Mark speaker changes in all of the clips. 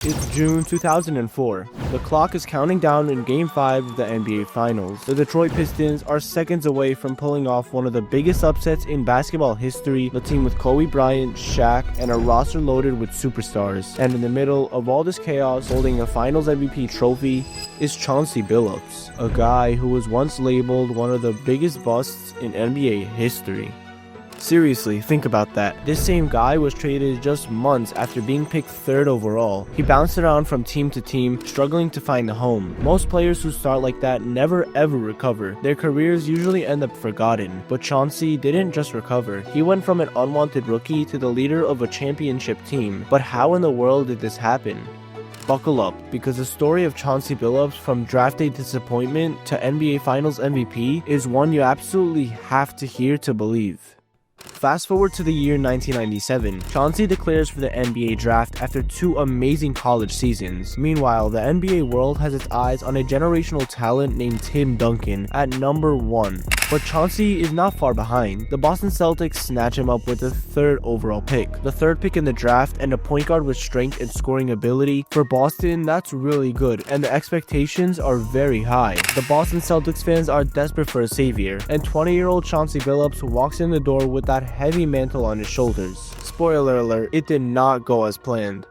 Speaker 1: It's June 2004. The clock is counting down in Game 5 of the NBA Finals. The Detroit Pistons are seconds away from pulling off one of the biggest upsets in basketball history, the team with Kobe Bryant, Shaq, and a roster loaded with superstars. And in the middle of all this chaos, holding a Finals MVP trophy, is Chauncey Billups, a guy who was once labeled one of the biggest busts in NBA history. Seriously, think about that. This same guy was traded just months after being picked 3rd overall. He bounced around from team to team, struggling to find a home. Most players who start like that never ever recover. Their careers usually end up forgotten. But Chauncey didn't just recover. He went from an unwanted rookie to the leader of a championship team. But how in the world did this happen? Buckle up, because the story of Chauncey Billups from draft day disappointment to NBA Finals MVP is one you absolutely have to hear to believe. Fast forward to the year 1997, Chauncey declares for the NBA draft after 2 amazing college seasons. Meanwhile, the NBA world has its eyes on a generational talent named Tim Duncan at number 1. But Chauncey is not far behind. The Boston Celtics snatch him up with the 3rd overall pick. The 3rd pick in the draft and a point guard with strength and scoring ability. For Boston, that's really good, and the expectations are very high. The Boston Celtics fans are desperate for a savior, and 20-year-old Chauncey Billups walks in the door with that heavy mantle on his shoulders. Spoiler alert, it did not go as planned.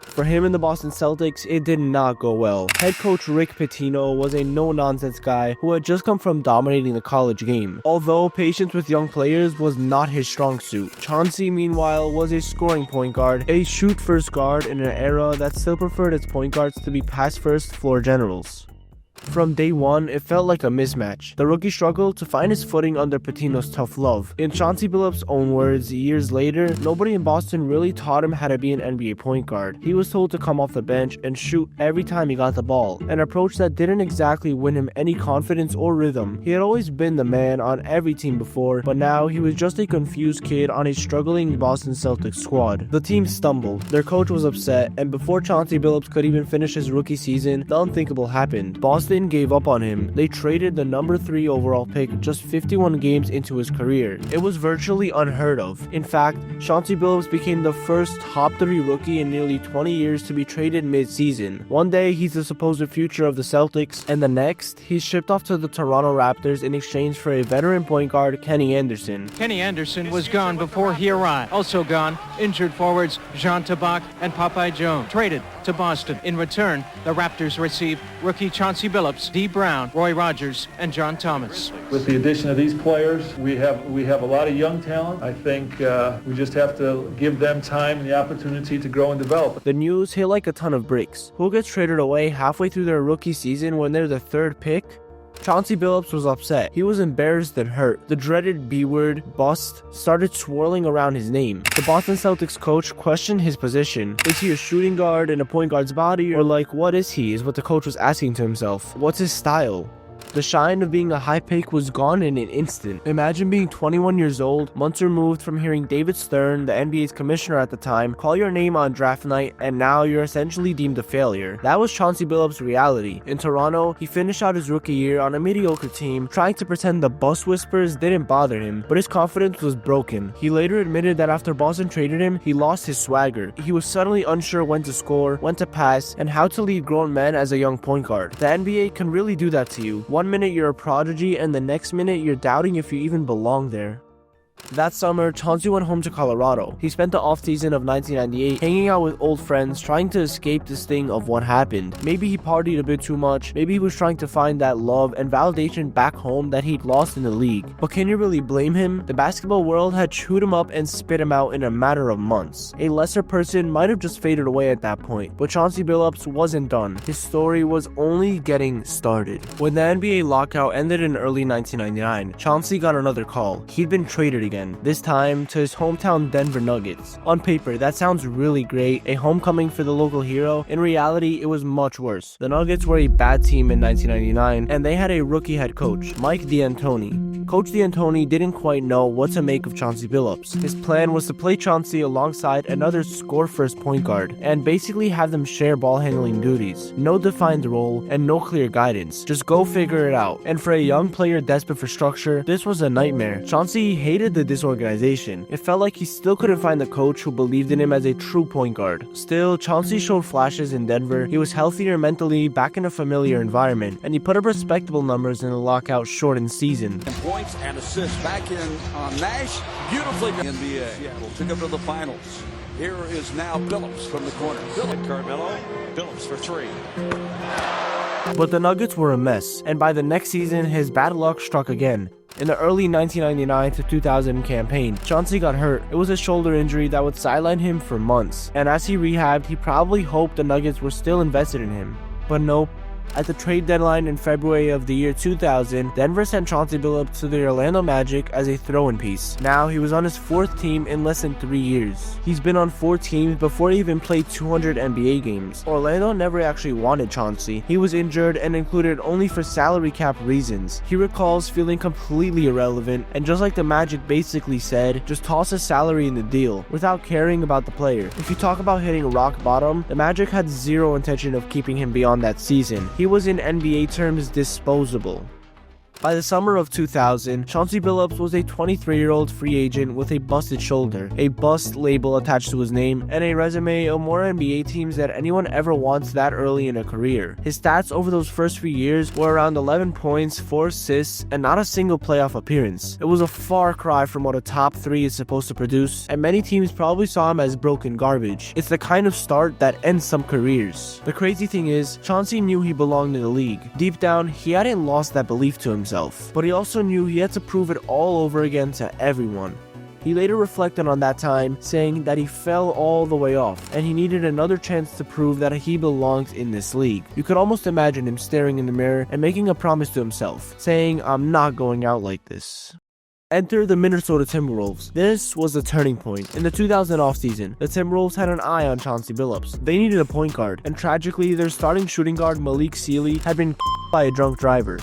Speaker 1: For him and the Boston Celtics, it did not go well. Head coach Rick Pitino was a no-nonsense guy who had just come from dominating the college game. Although patience with young players was not his strong suit, Chauncey, meanwhile, was a scoring point guard, a shoot-first guard in an era that still preferred its point guards to be pass-first floor generals. From day one, it felt like a mismatch. The rookie struggled to find his footing under Pitino's tough love. In Chauncey Billups' own words, years later, nobody in Boston really taught him how to be an NBA point guard. He was told to come off the bench and shoot every time he got the ball, an approach that didn't exactly win him any confidence or rhythm. He had always been the man on every team before, but now he was just a confused kid on a struggling Boston Celtics squad. The team stumbled, their coach was upset, and before Chauncey Billups could even finish his rookie season, the unthinkable happened. Boston gave up on him. They traded the number 3 overall pick just 51 games into his career. It was virtually unheard of. In fact, Chauncey Billups became the first top 3 rookie in nearly 20 years to be traded mid-season. One day, he's the supposed future of the Celtics, and the next, he's shipped off to the Toronto Raptors in exchange for a veteran point guard, Kenny Anderson.
Speaker 2: Kenny Anderson was gone before he arrived. Also gone, injured forwards Jean Tabak and Popeye Jones. Traded to Boston. In return, the Raptors received rookie Chauncey Billups, D. Brown, Roy Rogers, and John Thomas.
Speaker 3: With the addition of these players, we have a lot of young talent. I think we just have to give them time and the opportunity to grow and develop.
Speaker 1: The news hit like a ton of bricks. Who gets traded away halfway through their rookie season when they're the 3rd pick? Chauncey Billups was upset. He was embarrassed and hurt. The dreaded B-word, bust, started swirling around his name. The Boston Celtics coach questioned his position. Is he a shooting guard in a point guard's body? Or like, what is he, is what the coach was asking to himself. What's his style? The shine of being a high pick was gone in an instant. Imagine being 21 years old, months removed from hearing David Stern, the NBA's commissioner at the time, call your name on draft night, and now you're essentially deemed a failure. That was Chauncey Billups' reality. In Toronto, he finished out his rookie year on a mediocre team, trying to pretend the bus whispers didn't bother him, but his confidence was broken. He later admitted that after Boston traded him, he lost his swagger. He was suddenly unsure when to score, when to pass, and how to lead grown men as a young point guard. The NBA can really do that to you. One minute you're a prodigy, and the next minute you're doubting if you even belong there. That summer, Chauncey went home to Colorado. He spent the offseason of 1998 hanging out with old friends, trying to escape this thing of what happened. Maybe he partied a bit too much, maybe he was trying to find that love and validation back home that he'd lost in the league. But can you really blame him? The basketball world had chewed him up and spit him out in a matter of months. A lesser person might have just faded away at that point, but Chauncey Billups wasn't done. His story was only getting started. When the NBA lockout ended in early 1999, Chauncey got another call. He'd been traded again, this time to his hometown Denver Nuggets. On paper, that sounds really great, a homecoming for the local hero. In reality, it was much worse. The Nuggets were a bad team in 1999, and they had a rookie head coach, Mike D'Antoni. Coach D'Antoni didn't quite know what to make of Chauncey Billups. His plan was to play Chauncey alongside another score-first point guard, and basically have them share ball-handling duties. No defined role, and no clear guidance. Just go figure it out. And for a young player desperate for structure, this was a nightmare. Chauncey hated the the disorganization. It felt like he still couldn't find the coach who believed in him as a true point guard. Still, Chauncey showed flashes in Denver. He was healthier mentally, back in a familiar environment, and he put up respectable numbers in the lockout-shortened season.
Speaker 4: Points and assists back in Nash, beautifully done. NBA. Seattle took him to the finals. Here is now Billups from the corner.
Speaker 5: Carmelo, Billups for three.
Speaker 1: But the Nuggets were a mess, and by the next season, his bad luck struck again. In the early 1999 to 2000 campaign, Chauncey got hurt. It was a shoulder injury that would sideline him for months, and as he rehabbed, he probably hoped the Nuggets were still invested in him. But nope. At the trade deadline in February of the year 2000, Denver sent Chauncey Billups to the Orlando Magic as a throw-in piece. Now, he was on his 4th team in less than 3 years. He's been on 4 teams before he even played 200 NBA games. Orlando never actually wanted Chauncey. He was injured and included only for salary cap reasons. He recalls feeling completely irrelevant, and just like the Magic basically said, just toss his salary in the deal, without caring about the player. If you talk about hitting rock bottom, the Magic had zero intention of keeping him beyond that season. He was in NBA terms disposable. By the summer of 2000, Chauncey Billups was a 23-year-old free agent with a busted shoulder, a bust label attached to his name, and a resume of more NBA teams than anyone ever wants that early in a career. His stats over those first few years were around 11 points, 4 assists, and not a single playoff appearance. It was a far cry from what a top 3 is supposed to produce, and many teams probably saw him as broken garbage. It's the kind of start that ends some careers. The crazy thing is, Chauncey knew he belonged in the league. Deep down, he hadn't lost that belief to himself. But he also knew he had to prove it all over again to everyone. He later reflected on that time, saying that he fell all the way off, and he needed another chance to prove that he belonged in this league. You could almost imagine him staring in the mirror and making a promise to himself, saying, "I'm not going out like this." Enter the Minnesota Timberwolves. This was the turning point. In the 2000 offseason, the Timberwolves had an eye on Chauncey Billups. They needed a point guard, and tragically, their starting shooting guard Malik Sealy had been by a drunk driver.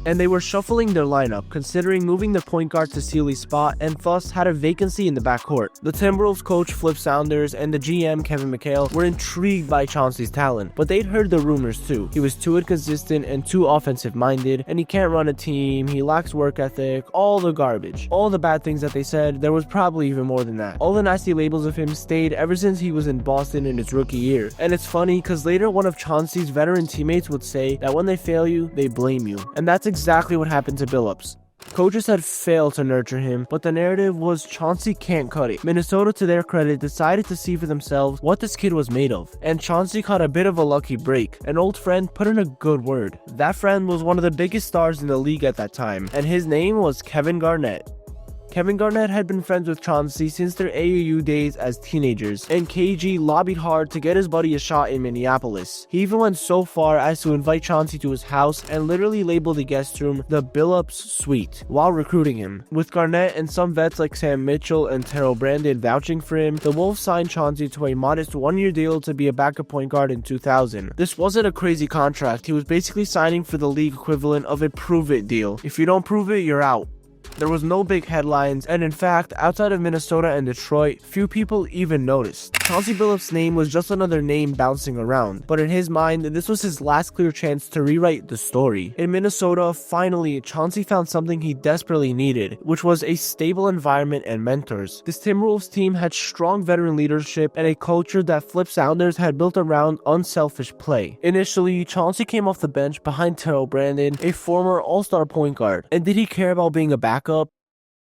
Speaker 1: And they were shuffling their lineup, considering moving the point guard to Sealy's spot, and thus had a vacancy in the backcourt. The Timberwolves coach Flip Saunders and the GM Kevin McHale were intrigued by Chauncey's talent, but they'd heard the rumors too. He was too inconsistent and too offensive-minded, and he can't run a team, he lacks work ethic, all the garbage. All the bad things that they said, there was probably even more than that. All the nasty labels of him stayed ever since he was in Boston in his rookie year. And it's funny, because later one of Chauncey's veteran teammates would say that when they fail you, they blame you. And that's exactly what happened to Billups. Coaches had failed to nurture him, but the narrative was Chauncey can't cut it. Minnesota, to their credit, decided to see for themselves what this kid was made of, and Chauncey caught a bit of a lucky break. An old friend put in a good word. That friend was one of the biggest stars in the league at that time, and his name was Kevin Garnett. Kevin Garnett had been friends with Chauncey since their AAU days as teenagers, and KG lobbied hard to get his buddy a shot in Minneapolis. He even went so far as to invite Chauncey to his house and literally labeled the guest room the Billups Suite while recruiting him. With Garnett and some vets like Sam Mitchell and Terrell Brandon vouching for him, the Wolves signed Chauncey to a modest 1-year deal to be a backup point guard in 2000. This wasn't a crazy contract. He was basically signing for the league equivalent of a prove-it deal. If you don't prove it, you're out. There was no big headlines, and in fact, outside of Minnesota and Detroit, few people even noticed. Chauncey Billups' name was just another name bouncing around, but in his mind, this was his last clear chance to rewrite the story. In Minnesota, finally, Chauncey found something he desperately needed, which was a stable environment and mentors. This Timberwolves team had strong veteran leadership and a culture that Flip Saunders had built around unselfish play. Initially, Chauncey came off the bench behind Terrell Brandon, a former all-star point guard. And did he care about being a backup?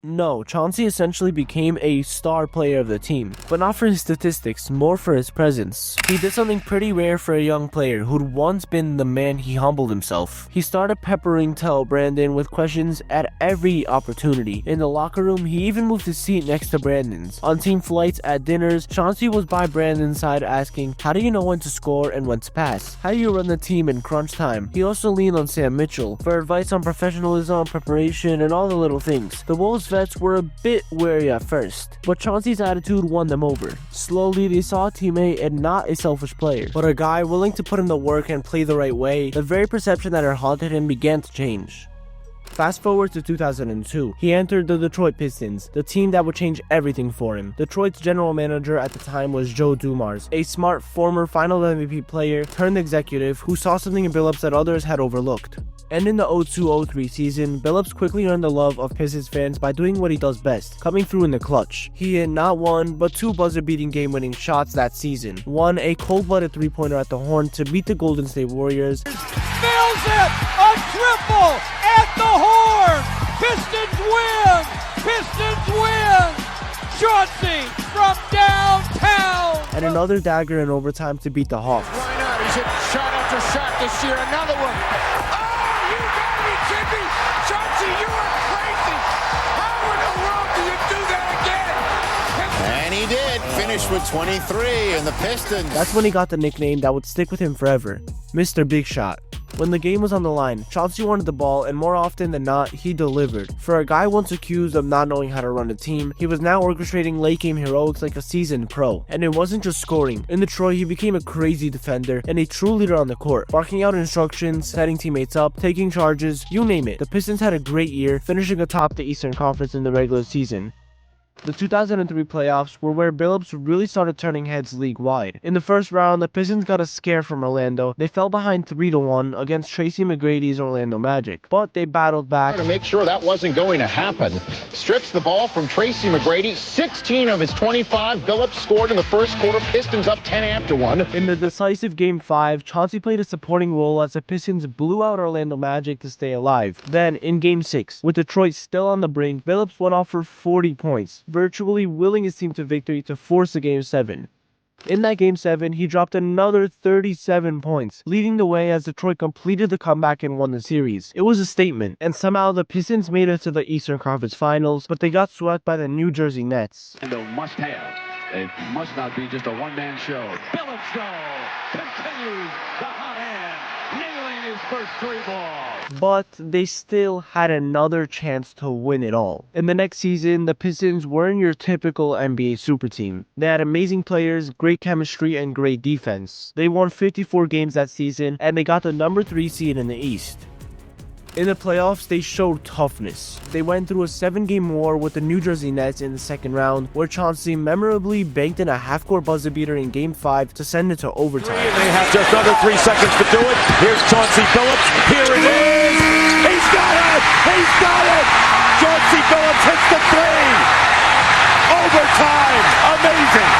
Speaker 1: No, Chauncey essentially became a star player of the team, but not for his statistics, more for his presence. He did something pretty rare for a young player who'd once been the man. He humbled himself. He started peppering Terrell Brandon with questions at every opportunity. In the locker room, he even moved his seat next to Brandon's. On team flights, at dinners, Chauncey was by Brandon's side asking, "How do you know when to score and when to pass? How do you run the team in crunch time?" He also leaned on Sam Mitchell for advice on professionalism, preparation, and all the little things. The Wolves vets were a bit wary at first, but Chauncey's attitude won them over. Slowly, they saw a teammate and not a selfish player, but a guy willing to put in the work and play the right way. The very perception that had haunted him began to change. Fast forward to 2002, he entered the Detroit Pistons, the team that would change everything for him. Detroit's general manager at the time was Joe Dumars, a smart former Final MVP player turned executive who saw something in Billups that others had overlooked. And in the 02-03 season, Billups quickly earned the love of Pistons fans by doing what he does best, coming through in the clutch. He hit not one, but two buzzer-beating game-winning shots that season. One, a cold-blooded three-pointer at the horn to beat the Golden State Warriors.
Speaker 6: Nails it! A triple at the horn! Pistons win! Pistons win! Chauncey from downtown!
Speaker 1: And another dagger in overtime to beat the Hawks.
Speaker 6: Why not? He's hit shot after shot this year. Another one. Oh, you gotta be kidding me! Chauncey, you are crazy! How in the world do you do that again?
Speaker 7: And he did. Finished with 23 in the Pistons.
Speaker 1: That's when he got the nickname that would stick with him forever, Mr. Big Shot. When the game was on the line, Chauncey wanted the ball, and more often than not, he delivered. For a guy once accused of not knowing how to run a team, he was now orchestrating late game heroics like a seasoned pro. And it wasn't just scoring. In Detroit, he became a crazy defender and a true leader on the court, barking out instructions, setting teammates up, taking charges, you name it. The Pistons had a great year, finishing atop the Eastern Conference in the regular season. The 2003 playoffs were where Billups really started turning heads league-wide. In the first round, the Pistons got a scare from Orlando. They fell behind 3-1 against Tracy McGrady's Orlando Magic, but they battled back
Speaker 8: to make sure that wasn't going to happen. Strips the ball from Tracy McGrady. 16 of his 25. Billups scored in the first quarter. Pistons up 10-1.
Speaker 1: In the decisive Game 5, Chauncey played a supporting role as the Pistons blew out Orlando Magic to stay alive. Then, in Game 6, with Detroit still on the brink, Billups went off for 40 points. Virtually willing his team to victory to force a Game 7. In that Game 7, he dropped another 37 points, leading the way as Detroit completed the comeback and won the series. It was a statement, and somehow the Pistons made it to the Eastern Conference Finals, but they got swept by the New Jersey Nets.
Speaker 9: And a must-have. It must not be just a one-man show. Billups continues the hot hand, nailing his first three ball.
Speaker 1: But they still had another chance to win it all. In the next season, the Pistons weren't your typical NBA super team. They had amazing players, great chemistry, and great defense. They won 54 games that season, and they got the number 3 seed in the East. In the playoffs, they showed toughness. They went through a 7-game war with the New Jersey Nets in the second round, where Chauncey memorably banked in a half-court buzzer beater in Game 5 to send it to overtime.
Speaker 5: They have just under 3 seconds to do it. Here's Chauncey Billups. Here it is. He's got it. He's got it. Chauncey Billups hits the 3. Overtime. Amazing.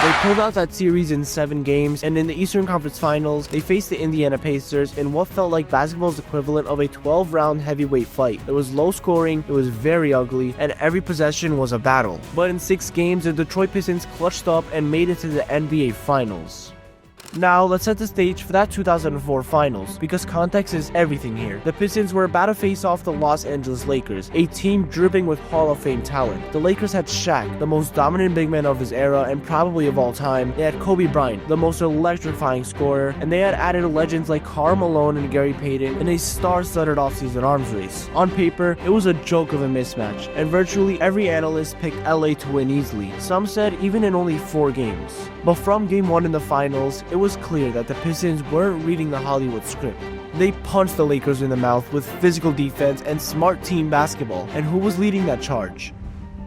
Speaker 1: They pulled out that series in 7 games, and in the Eastern Conference Finals, they faced the Indiana Pacers in what felt like basketball's equivalent of a 12-round heavyweight fight. It was low scoring, it was very ugly, and every possession was a battle. But in 6 games, the Detroit Pistons clutched up and made it to the NBA Finals. Now, let's set the stage for that 2004 Finals, because context is everything here. The Pistons were about to face off the Los Angeles Lakers, a team dripping with Hall of Fame talent. The Lakers had Shaq, the most dominant big man of his era and probably of all time. They had Kobe Bryant, the most electrifying scorer, and they had added legends like Karl Malone and Gary Payton in a star-studded offseason arms race. On paper, it was a joke of a mismatch, and virtually every analyst picked LA to win easily. Some said even in only 4 games. But from Game 1 in the Finals, it was clear that the Pistons weren't reading the Hollywood script. They punched the Lakers in the mouth with physical defense and smart team basketball, and who was leading that charge?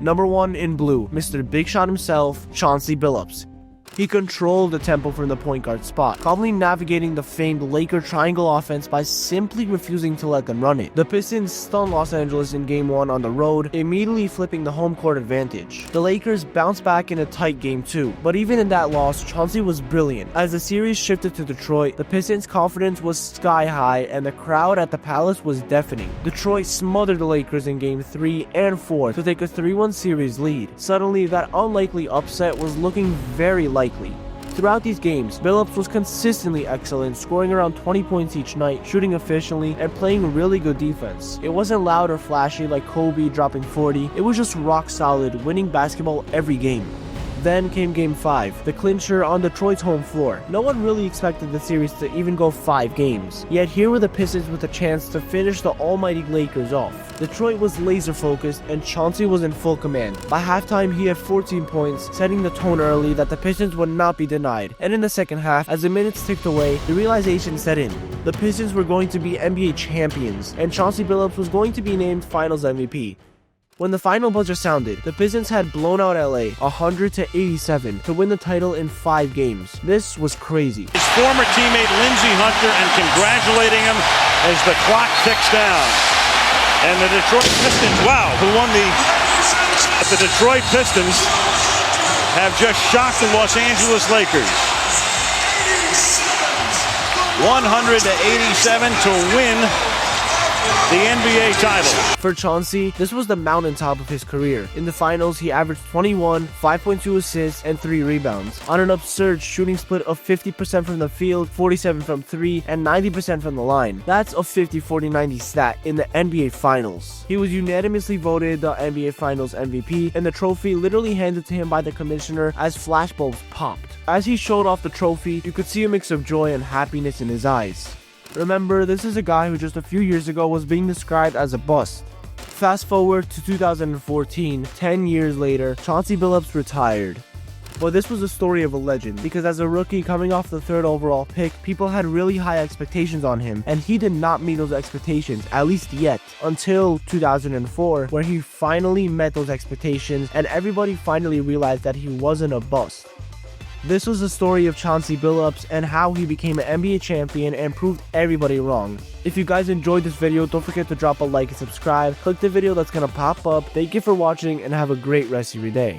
Speaker 1: Number 1 in blue, Mr. Big Shot himself, Chauncey Billups. He controlled the tempo from the point guard spot, calmly navigating the famed Laker triangle offense by simply refusing to let them run it. The Pistons stunned Los Angeles in Game 1 on the road, immediately flipping the home court advantage. The Lakers bounced back in a tight Game 2, but even in that loss, Chauncey was brilliant. As the series shifted to Detroit, the Pistons' confidence was sky high and the crowd at the Palace was deafening. Detroit smothered the Lakers in Game 3 and 4 to take a 3-1 series lead. Suddenly, that unlikely upset was looking very likely. Throughout these games, Billups was consistently excellent, scoring around 20 points each night, shooting efficiently, and playing really good defense. It wasn't loud or flashy like Kobe dropping 40, it was just rock solid, winning basketball every game. Then came Game 5, the clincher on Detroit's home floor. No one really expected the series to even go 5 games. Yet here were the Pistons with a chance to finish the almighty Lakers off. Detroit was laser focused and Chauncey was in full command. By halftime, he had 14 points, setting the tone early that the Pistons would not be denied. And in the second half, as the minutes ticked away, the realization set in. The Pistons were going to be NBA champions, and Chauncey Billups was going to be named Finals MVP. When the final buzzer sounded, the Pistons had blown out LA 100-87 to win the title in 5 games. This was crazy.
Speaker 5: His former teammate Lindsey Hunter and congratulating him as the clock ticks down. And the Detroit Pistons, wow, who won the Detroit Pistons have just shocked the Los Angeles Lakers. 100-87 to win the NBA title.
Speaker 1: For Chauncey, this was the mountaintop of his career. In the finals, he averaged 21, 5.2 assists, and 3 rebounds, on an absurd shooting split of 50% from the field, 47% from 3, and 90% from the line. That's a 50-40-90 stat in the NBA Finals. He was unanimously voted the NBA Finals MVP, and the trophy literally handed to him by the commissioner as flashbulbs popped. As he showed off the trophy, you could see a mix of joy and happiness in his eyes. Remember, this is a guy who just a few years ago was being described as a bust. Fast forward to 2014, 10 years later, Chauncey Billups retired. But this was the story of a legend, because as a rookie coming off the 3rd overall pick, people had really high expectations on him, and he did not meet those expectations, at least yet, until 2004, where he finally met those expectations, and everybody finally realized that he wasn't a bust. This was the story of Chauncey Billups and how he became an NBA champion and proved everybody wrong. If you guys enjoyed this video, don't forget to drop a like and subscribe. Click the video that's gonna pop up. Thank you for watching and have a great rest of your day.